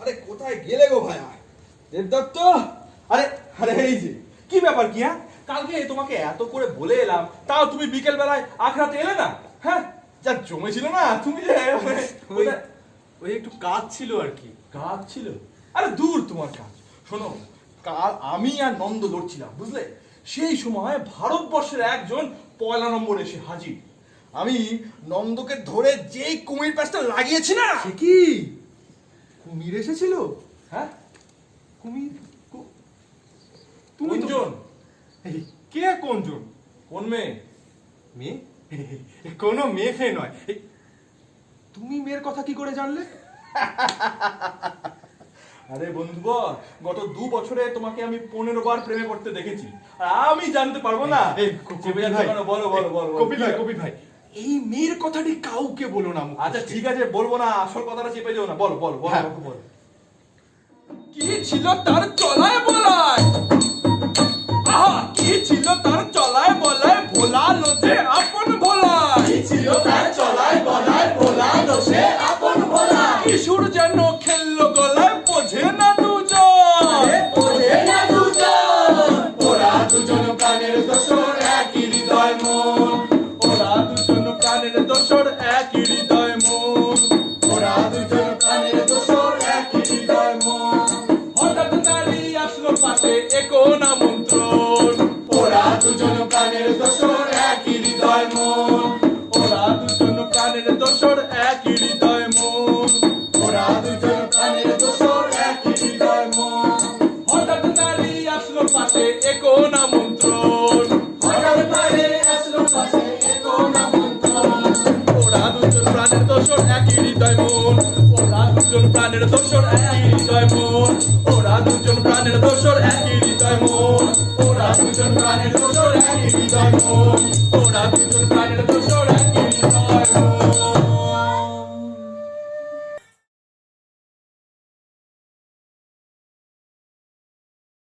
আরে কোথায় গেলে গো ভাইয়া? দেবদত্ত, আরে আরে এই যে কি ব্যাপার কি? হ্যাঁ, কালকে তোমাকে এত করে বলে এলাম, তাও তুমি বিকেল বেলায় আখড়াতে এলে না। হ্যাঁ, যা জমেছিল না তুমি যে ওই একটু কাজ ছিল আর কি। কাজ ছিল? আরে দূর তোমার কাজ। শোনো, কাল আমি আর নন্দ লড়ছিলাম, বুঝলে? সেই সময় ভারতবর্ষের একজন পয়লা নম্বর এসে হাজির। আমি নন্দকে ধরে যেই কুমির প্যাচটা লাগিয়েছি না। সে কি কুমির এসেছিল? হ্যাঁ, কুমির? তুমি তো কোনজন? কে কোনজন? কোন মেয়ে? মেয়ে? কোনো মেয়ে ফেয়ে নয়। তুমি মেয়ের কথা কি করে জানলে? আরে বন্ধুবর, গত 2 বছরে তোমাকে আমি 15 বার প্রেমে পড়তে দেখেছি, আর আমি জানতে পারবো না? চেপে যাচ্ছ কেন? বলো বলো বলো। কপিল ভাই, এই মেয়ের কথাটি কাউকে বলো না। আচ্ছা ঠিক আছে, বলবো না, আসল কথাটা চেপে যাও না। বলো বলো বলো হ্যাঁ। আমাকে বলো। কি ছিল তার চলায় বলায়? আহা, কি ছিল তার চলায় বলায়? ভোলা লোচে আপন ভোলা। কি ছিল তার চলায় বলায়? ভোলা দোষে আপন ভোলা। কিশোর যেন খেললো গলায়, বোঝে না দুজন। বোঝে না দুজন, ওরা দুজন প্রাণের দোসর, একই হৃদয় মন। ওরা দুজন প্রাণের দোসর, একই হৃদয় মন। ওরা দুজন প্রাণের দোসর, একই হৃদয় মন। হঠাৎ নারী আসলো পাশে, একো না মন্ত্রণ। ওরা দুজন প্রাণের দোসর, একই হৃদয় মন। ওরা দুজন প্রাণের দোসর, একই হৃদয় মন। ওরা দুজন প্রাণের দোসর, একই হৃদয় মন। হঠাৎ নারী আসলো পাশে, একো না মন্ত্রণ। হঠাৎ তারে আসলো পাশে, একো না মন্ত্রণ। ওরা দুজন প্রাণের দোসর, একই হৃদয় মন। ওরা দুজন প্রাণের দোসর, একই হৃদয় মন। ওরা দুজন প্রাণের দোসর, একই হৃদয় মন। ওরা দুজন প্রাণের দোসর, একই হৃদয় মন।